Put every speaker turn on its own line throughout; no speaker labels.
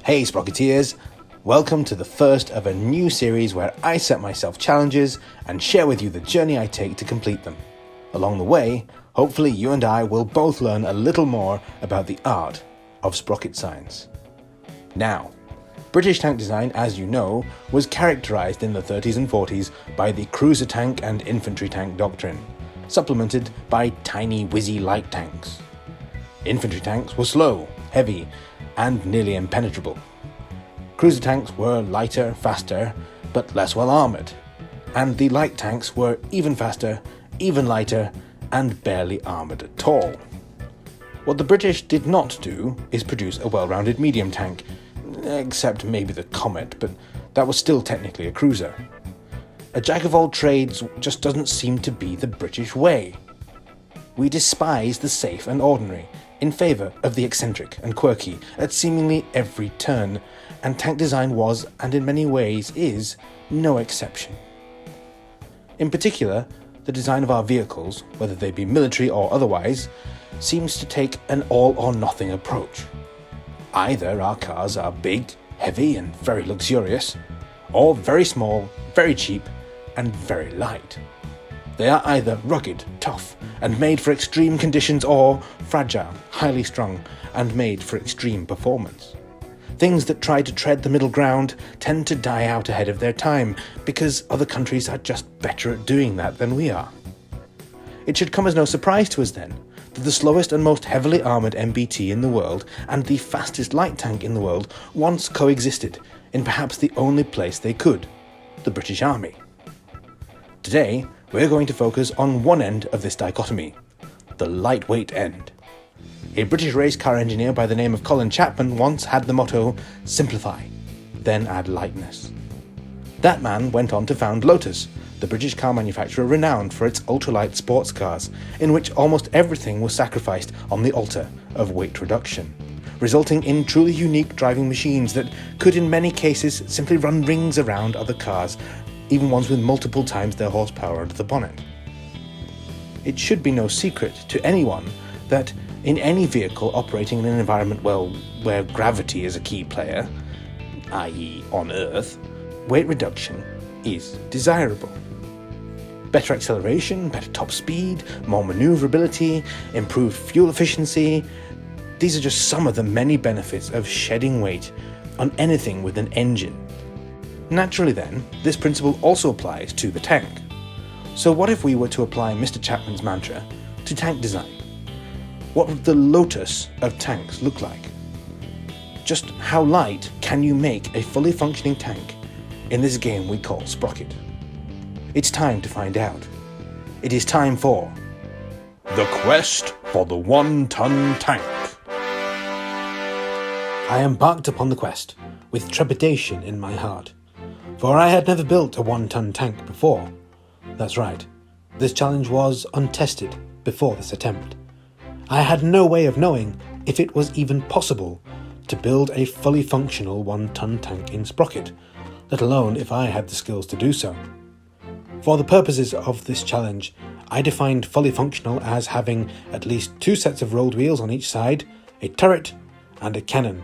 Hey Sprocketeers! Welcome to the first of a new series where I set myself challenges and share with you the journey I take to complete them. Along the way, hopefully you and I will both learn a little more about the art of Sprocket Science. Now, British tank design, as you know, was characterised in the 30s and 40s by the cruiser tank and infantry tank doctrine, supplemented by tiny whizzy light tanks. Infantry tanks were slow, heavy, and nearly impenetrable. Cruiser tanks were lighter, faster, but less well armoured, and the light tanks were even faster, even lighter, and barely armoured at all. What the British did not do is produce a well-rounded medium tank, except maybe the Comet, but that was still technically a cruiser. A jack-of-all-trades just doesn't seem to be the British way. We despise the safe and ordinary, in favour of the eccentric and quirky at seemingly every turn, and tank design was, and in many ways is, no exception. In particular, the design of our vehicles, whether they be military or otherwise, seems to take an all-or-nothing approach. Either our cars are big, heavy and very luxurious, or very small, very cheap and very light. They are either rugged, tough, and made for extreme conditions, or fragile, highly strung, and made for extreme performance. Things that try to tread the middle ground tend to die out ahead of their time, because other countries are just better at doing that than we are. It should come as no surprise to us then, that the slowest and most heavily armoured MBT in the world, and the fastest light tank in the world, once coexisted in perhaps the only place they could, the British Army. Today, we're going to focus on one end of this dichotomy, the lightweight end. A British race car engineer by the name of Colin Chapman once had the motto, simplify, then add lightness. That man went on to found Lotus, the British car manufacturer renowned for its ultralight sports cars, in which almost everything was sacrificed on the altar of weight reduction, resulting in truly unique driving machines that could in many cases simply run rings around other cars, even ones with multiple times their horsepower under the bonnet. It should be no secret to anyone that in any vehicle operating in an environment, where gravity is a key player, i.e. on Earth, weight reduction is desirable. Better acceleration, better top speed, more manoeuvrability, improved fuel efficiency, these are just some of the many benefits of shedding weight on anything with an engine. Naturally then, this principle also applies to the tank. So what if we were to apply Mr. Chapman's mantra to tank design? What would the Lotus of tanks look like? Just how light can you make a fully functioning tank in this game we call Sprocket? It's time to find out. It is time for the quest for the 1-ton tank. I embarked upon the quest with trepidation in my heart, for I had never built a 1-ton tank before. That's right, this challenge was untested before this attempt. I had no way of knowing if it was even possible to build a fully functional 1-ton tank in Sprocket, let alone if I had the skills to do so. For the purposes of this challenge, I defined fully functional as having at least 2 sets of rolled wheels on each side, a turret, and a cannon,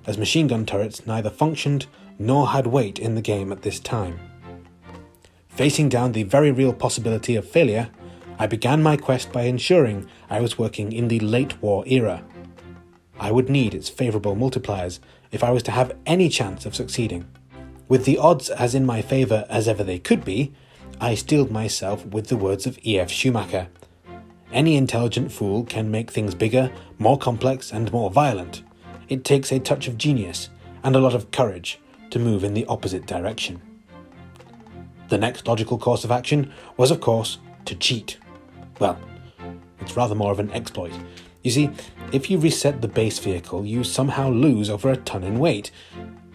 as machine gun turrets neither functioned nor had weight in the game at this time. Facing down the very real possibility of failure, I began my quest by ensuring I was working in the late war era. I would need its favourable multipliers if I was to have any chance of succeeding. With the odds as in my favour as ever they could be, I steeled myself with the words of E.F. Schumacher. Any intelligent fool can make things bigger, more complex and more violent. It takes a touch of genius and a lot of courage to move in the opposite direction. The next logical course of action was, of course, to cheat. Well, it's rather more of an exploit. You see, if you reset the base vehicle, you somehow lose over a ton in weight.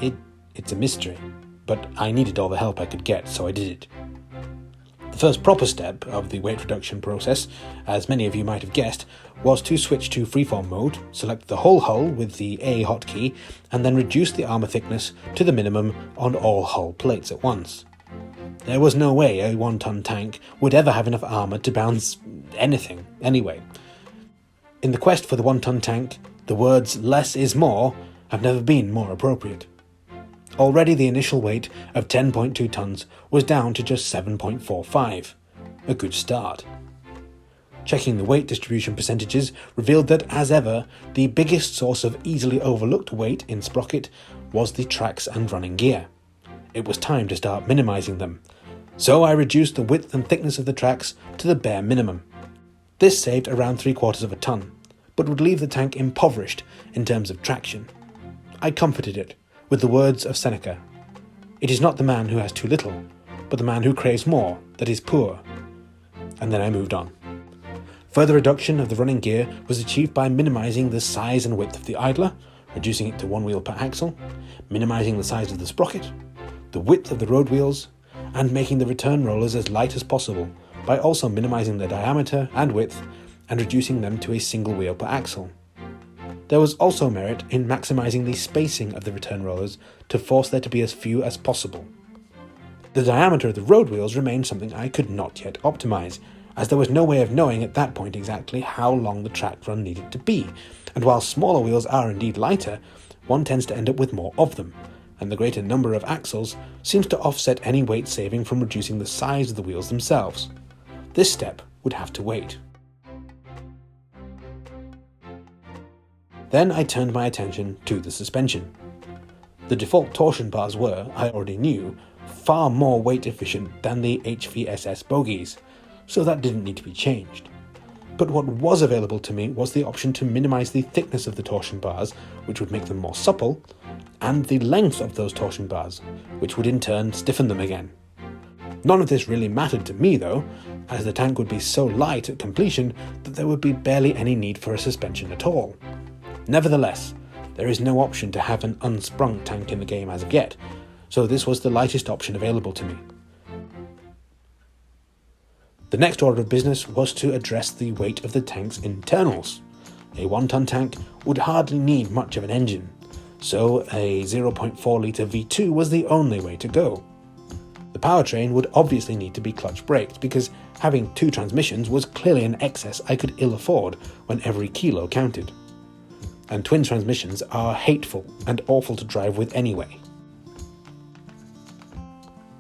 It's a mystery, but I needed all the help I could get, so I did it. The first proper step of the weight reduction process, as many of you might have guessed, was to switch to freeform mode, select the whole hull with the A hotkey, and then reduce the armour thickness to the minimum on all hull plates at once. There was no way a 1-ton tank would ever have enough armour to bounce anything, anyway. In the quest for the 1-ton tank, the words "less is more" have never been more appropriate. Already the initial weight of 10.2 tons was down to just 7.45, a good start. Checking the weight distribution percentages revealed that, as ever, the biggest source of easily overlooked weight in Sprocket was the tracks and running gear. It was time to start minimizing them, so I reduced the width and thickness of the tracks to the bare minimum. This saved around 3/4 of a ton, but would leave the tank impoverished in terms of traction. I comforted it with the words of Seneca: "It is not the man who has too little, but the man who craves more that is poor." And then I moved on. Further reduction of the running gear was achieved by minimizing the size and width of the idler, reducing it to 1 wheel per axle, minimizing the size of the sprocket, the width of the road wheels, and making the return rollers as light as possible by also minimizing their diameter and width and reducing them to a single wheel per axle. There was also merit in maximizing the spacing of the return rollers to force there to be as few as possible. The diameter of the road wheels remained something I could not yet optimize, as there was no way of knowing at that point exactly how long the track run needed to be, and while smaller wheels are indeed lighter, one tends to end up with more of them, and the greater number of axles seems to offset any weight saving from reducing the size of the wheels themselves. This step would have to wait. Then I turned my attention to the suspension. The default torsion bars were, I already knew, far more weight efficient than the HVSS bogies, so that didn't need to be changed. But what was available to me was the option to minimize the thickness of the torsion bars, which would make them more supple, and the length of those torsion bars, which would in turn stiffen them again. None of this really mattered to me though, as the tank would be so light at completion that there would be barely any need for a suspension at all. Nevertheless, there is no option to have an unsprung tank in the game as of yet, so this was the lightest option available to me. The next order of business was to address the weight of the tank's internals. A 1-ton tank would hardly need much of an engine, so a 0.4 litre V2 was the only way to go. The powertrain would obviously need to be clutch braked, because having 2 transmissions was clearly an excess I could ill afford when every kilo counted. And twin transmissions are hateful and awful to drive with anyway.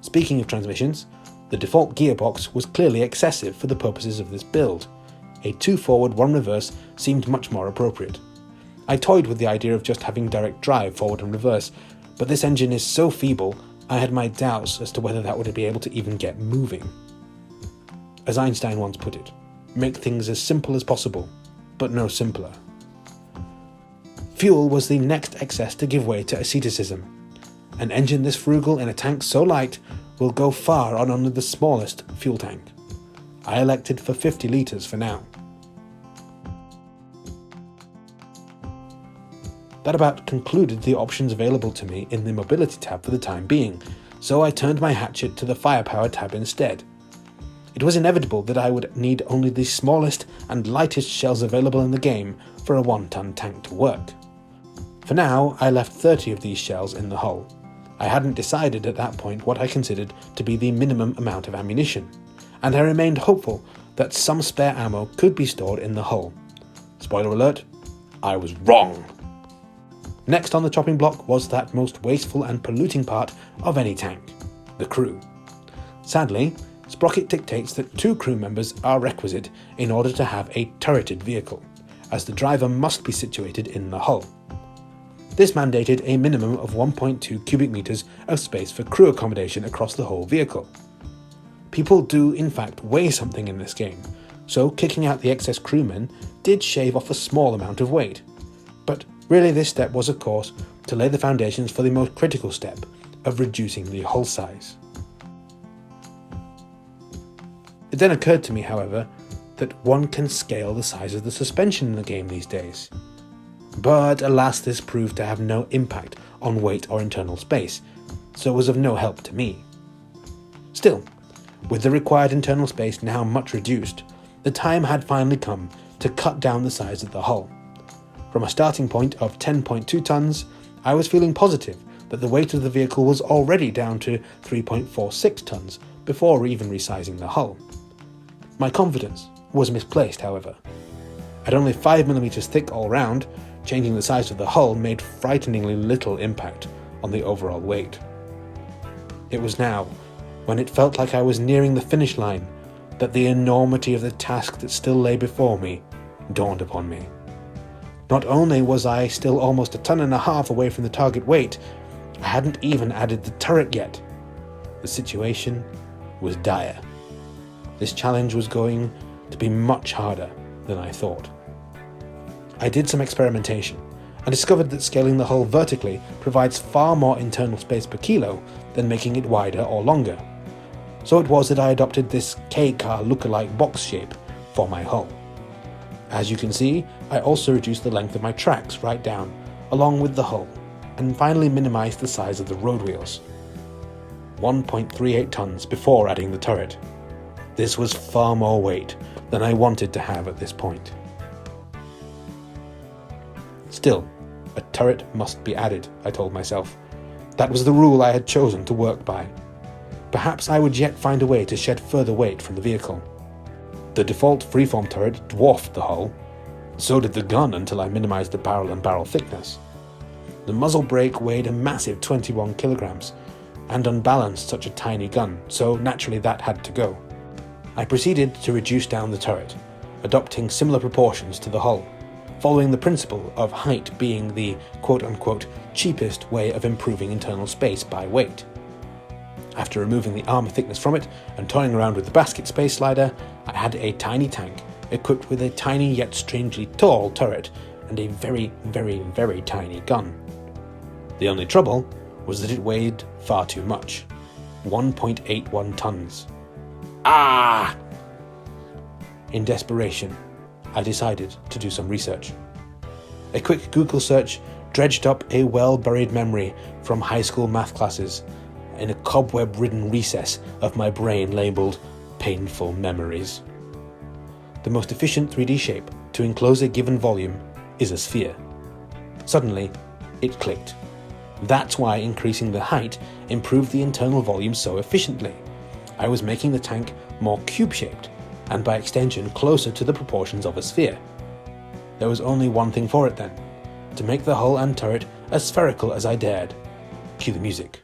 Speaking of transmissions, the default gearbox was clearly excessive for the purposes of this build. A 2 forward, 1 reverse seemed much more appropriate. I toyed with the idea of just having direct drive forward and reverse, but this engine is so feeble I had my doubts as to whether that would be able to even get moving. As Einstein once put it, make things as simple as possible, but no simpler. Fuel was the next excess to give way to asceticism. An engine this frugal in a tank so light will go far on only the smallest fuel tank. I elected for 50 litres for now. That about concluded the options available to me in the mobility tab for the time being, so I turned my hatchet to the firepower tab instead. It was inevitable that I would need only the smallest and lightest shells available in the game for a 1-ton tank to work. For now, I left 30 of these shells in the hull. I hadn't decided at that point what I considered to be the minimum amount of ammunition, and I remained hopeful that some spare ammo could be stored in the hull. Spoiler alert, I was wrong! Next on the chopping block was that most wasteful and polluting part of any tank, the crew. Sadly, Sprocket dictates that 2 crew members are requisite in order to have a turreted vehicle, as the driver must be situated in the hull. This mandated a minimum of 1.2 cubic meters of space for crew accommodation across the whole vehicle. People do in fact weigh something in this game, so kicking out the excess crewmen did shave off a small amount of weight. But really this step was of course to lay the foundations for the most critical step of reducing the hull size. It then occurred to me, however, that one can scale the size of the suspension in the game these days. But alas, this proved to have no impact on weight or internal space, so was of no help to me. Still, with the required internal space now much reduced, the time had finally come to cut down the size of the hull. From a starting point of 10.2 tons, I was feeling positive that the weight of the vehicle was already down to 3.46 tons before even resizing the hull. My confidence was misplaced, however. At only 5mm thick all round, changing the size of the hull made frighteningly little impact on the overall weight. It was now, when it felt like I was nearing the finish line, that the enormity of the task that still lay before me dawned upon me. Not only was I still almost 1.5 tons away from the target weight, I hadn't even added the turret yet. The situation was dire. This challenge was going to be much harder than I thought. I did some experimentation and discovered that scaling the hull vertically provides far more internal space per kilo than making it wider or longer. So it was that I adopted this K-car lookalike box shape for my hull. As you can see, I also reduced the length of my tracks right down, along with the hull, and finally minimized the size of the road wheels. 1.38 tons before adding the turret. This was far more weight than I wanted to have at this point. Still, a turret must be added, I told myself. That was the rule I had chosen to work by. Perhaps I would yet find a way to shed further weight from the vehicle. The default freeform turret dwarfed the hull. So did the gun until I minimized the barrel and barrel thickness. The muzzle brake weighed a massive 21 kilograms and unbalanced such a tiny gun, so naturally that had to go. I proceeded to reduce down the turret, adopting similar proportions to the hull, following the principle of height being the quote-unquote cheapest way of improving internal space by weight. After removing the armor thickness from it and toying around with the basket space slider, I had a tiny tank equipped with a tiny yet strangely tall turret and a very, very, very tiny gun. The only trouble was that it weighed far too much. 1.81 tons. Ah! In desperation, I decided to do some research. A quick Google search dredged up a well-buried memory from high school math classes in a cobweb-ridden recess of my brain labelled painful memories. The most efficient 3D shape to enclose a given volume is a sphere. Suddenly, it clicked. That's why increasing the height improved the internal volume so efficiently. I was making the tank more cube-shaped, and by extension closer to the proportions of a sphere. There was only one thing for it then, to make the hull and turret as spherical as I dared. Cue the music.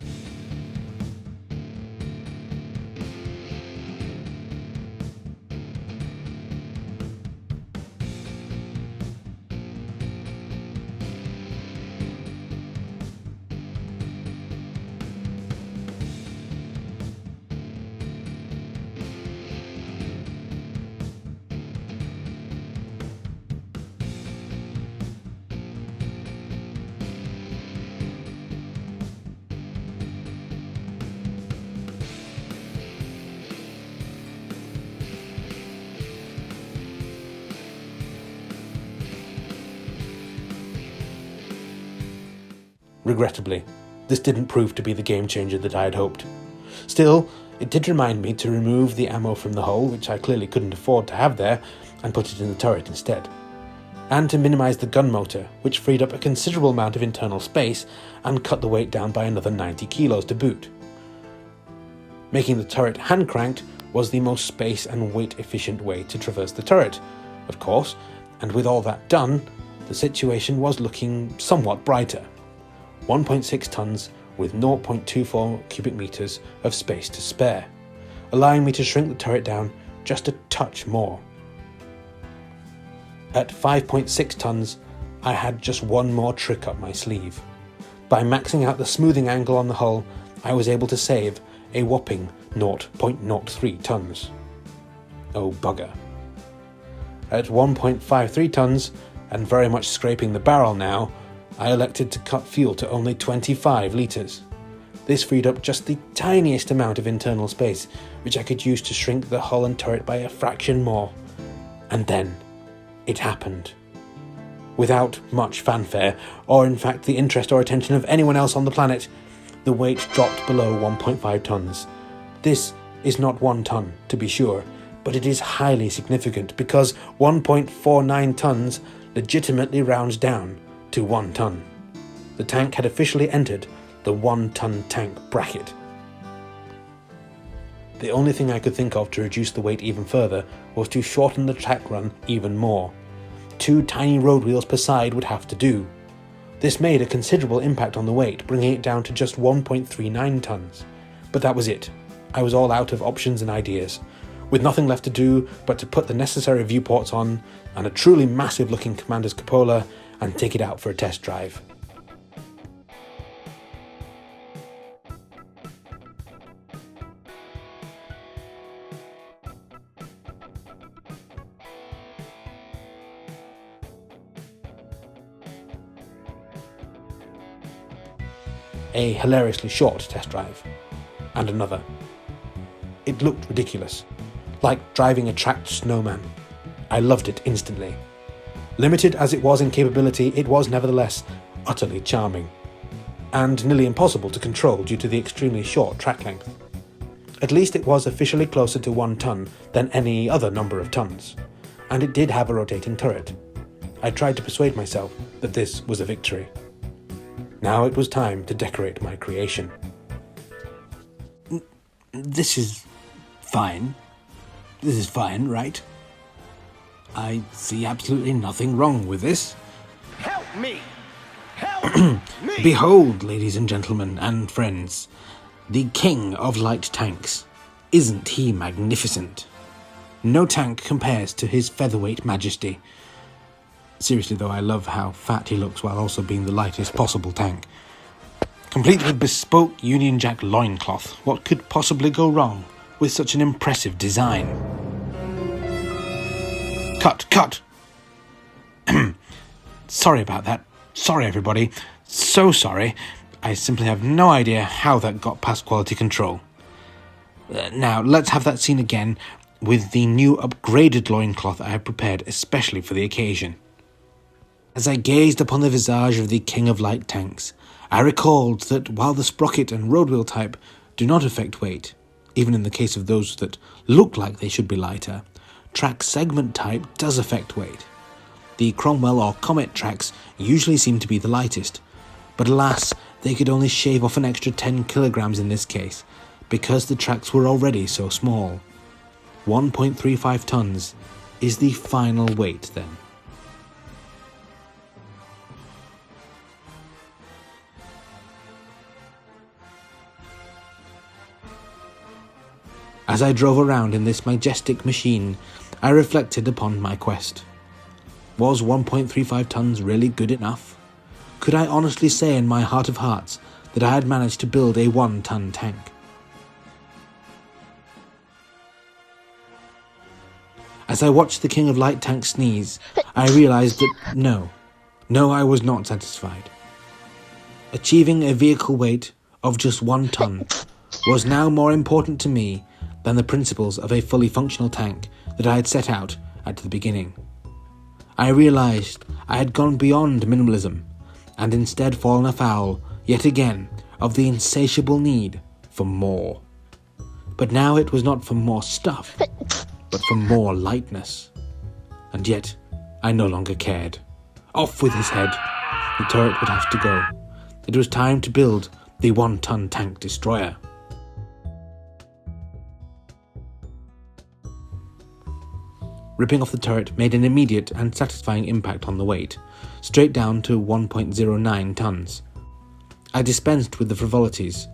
Regrettably, this didn't prove to be the game changer that I had hoped. Still, it did remind me to remove the ammo from the hull, which I clearly couldn't afford to have there, and put it in the turret instead. And to minimise the gun motor, which freed up a considerable amount of internal space and cut the weight down by another 90 kilos to boot. Making the turret hand-cranked was the most space and weight-efficient way to traverse the turret, of course, and with all that done, the situation was looking somewhat brighter. 1.6 tons with 0.24 cubic meters of space to spare, allowing me to shrink the turret down just a touch more. At 5.6 tons, I had just one more trick up my sleeve. By maxing out the smoothing angle on the hull, I was able to save a whopping 0.03 tons. Oh bugger. At 1.53 tons, and very much scraping the barrel now, I elected to cut fuel to only 25 litres. This freed up just the tiniest amount of internal space, which I could use to shrink the hull and turret by a fraction more. And then, it happened. Without much fanfare, or in fact the interest or attention of anyone else on the planet, the weight dropped below 1.5 tons. This is not 1 ton, to be sure, but it is highly significant because 1.49 tons legitimately rounds down to 1 ton. The tank had officially entered the 1 ton tank bracket. The only thing I could think of to reduce the weight even further was to shorten the track run even more. 2 tiny road wheels per side would have to do. This made a considerable impact on the weight, bringing it down to just 1.39 tons. But that was it. I was all out of options and ideas, with nothing left to do but to put the necessary viewports on and a truly massive looking commander's cupola and take it out for a test drive. A hilariously short test drive, and another. It looked ridiculous, like driving a tracked snowman. I loved it instantly. Limited as it was in capability, it was nevertheless utterly charming, and nearly impossible to control due to the extremely short track length. At least it was officially closer to 1 ton than any other number of tons, and it did have a rotating turret. I tried to persuade myself that this was a victory. Now it was time to decorate my creation. This is fine. This is fine, right? I see absolutely nothing wrong with this.
Help me! Help me!
Behold, ladies and gentlemen and friends, the king of light tanks. Isn't he magnificent? No tank compares to his featherweight majesty. Seriously though, I love how fat he looks while also being the lightest possible tank. Complete with bespoke Union Jack loincloth, what could possibly go wrong with such an impressive design? Cut! Sorry about that. Sorry everybody. So sorry. I simply have no idea how that got past quality control. Now, let's have that scene again with the new upgraded loincloth I have prepared especially for the occasion. As I gazed upon the visage of the King of Light tanks, I recalled that while the sprocket and roadwheel type do not affect weight, even in the case of those that look like they should be lighter, track segment type does affect weight. The Cromwell or Comet tracks usually seem to be the lightest, but alas, they could only shave off an extra 10 kilograms in this case, because the tracks were already so small. 1.35 tons is the final weight then. As I drove around in this majestic machine, I reflected upon my quest. Was 1.35 tons really good enough? Could I honestly say in my heart of hearts that I had managed to build a 1-ton tank? As I watched the King of Light tank sneeze, I realized that no, I was not satisfied. Achieving a vehicle weight of just 1 ton was now more important to me than the principles of a fully functional tank that I had set out at the beginning. I realized I had gone beyond minimalism and instead fallen afoul, yet again, of the insatiable need for more. But now it was not for more stuff, but for more lightness. And yet, I no longer cared. Off with his head. The turret would have to go. It was time to build the 1-ton tank destroyer. Ripping off the turret made an immediate and satisfying impact on the weight, straight down to 1.09 tons. I dispensed with the frivolities,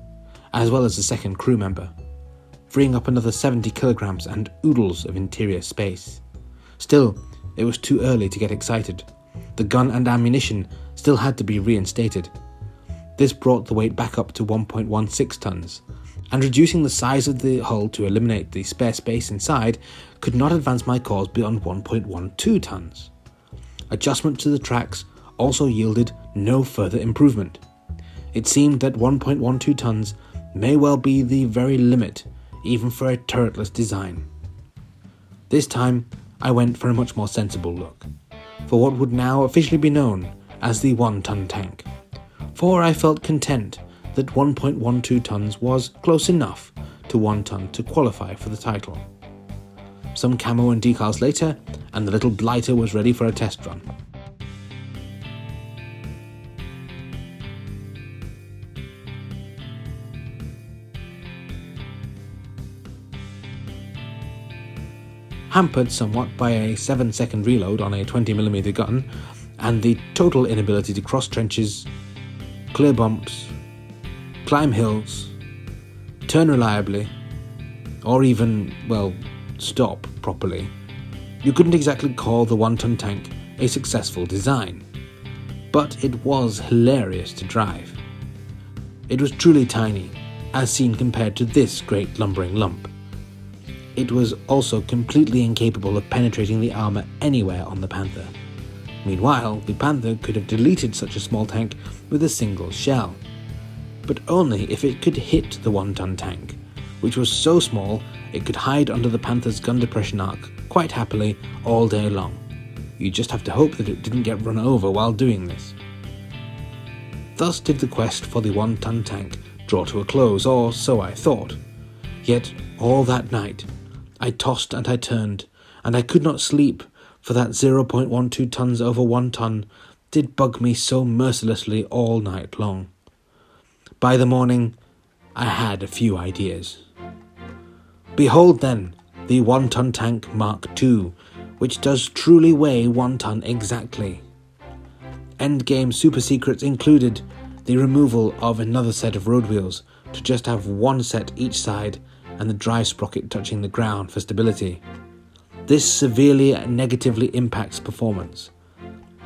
as well as the second crew member, freeing up another 70 kilograms and oodles of interior space. Still, it was too early to get excited. The gun and ammunition still had to be reinstated. This brought the weight back up to 1.16 tons, and reducing the size of the hull to eliminate the spare space inside could not advance my cause beyond 1.12 tons. Adjustment to the tracks also yielded no further improvement. It seemed that 1.12 tons may well be the very limit, even for a turretless design. This time, I went for a much more sensible look, for what would now officially be known as the 1-ton tank. For I felt content that 1.12 tons was close enough to 1 ton to qualify for the title. Some camo and decals later, and the little blighter was ready for a test run. hampered somewhat by a 7-second reload on a 20mm gun, and the total inability to cross trenches, clear bumps, climb hills, turn reliably, or even, well, stop properly, you couldn't exactly call the 1-ton tank a successful design. But it was hilarious to drive. It was truly tiny, as seen compared to this great lumbering lump. It was also completely incapable of penetrating the armour anywhere on the Panther. Meanwhile, the Panther could have deleted such a small tank with a single shell, but only if it could hit the 1-ton tank, which was so small it could hide under the Panther's gun depression arc quite happily all day long. You just have to hope that it didn't get run over while doing this. Thus did the quest for the 1-ton tank draw to a close, or so I thought. Yet all that night I tossed and I turned, and I could not sleep, for that 0.12 tons over 1 ton did bug me so mercilessly all night long. By the morning, I had a few ideas. Behold then, the 1-ton tank Mark II, which does truly weigh 1 ton exactly. Endgame super secrets included the removal of another set of road wheels to just have one set each side and the drive sprocket touching the ground for stability. This severely negatively impacts performance,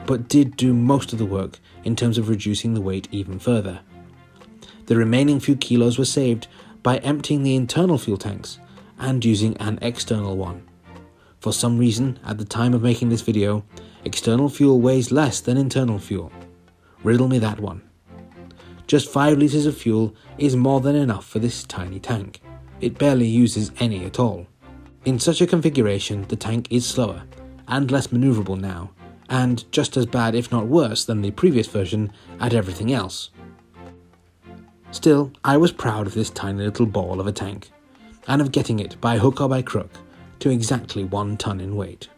but did do most of the work in terms of reducing the weight even further. The remaining few kilos were saved by emptying the internal fuel tanks and using an external one. For some reason, at the time of making this video, external fuel weighs less than internal fuel. Riddle me that one. Just 5 litres of fuel is more than enough for this tiny tank. It barely uses any at all. In such a configuration, the tank is slower and less manoeuvrable now, and just as bad if not worse than the previous version at everything else. Still, I was proud of this tiny little ball of a tank, and of getting it by hook or by crook to exactly 1 ton in weight.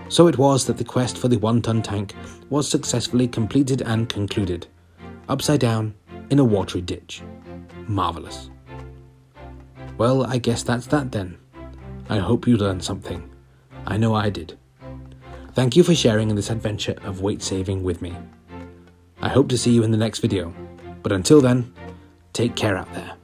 So it was that the quest for the 1-ton tank was successfully completed and concluded, upside down in a watery ditch. Marvellous. Well, I guess that's that then. I hope you learned something. I know I did. Thank you for sharing in this adventure of weight saving with me. I hope to see you in the next video, but until then, take care out there.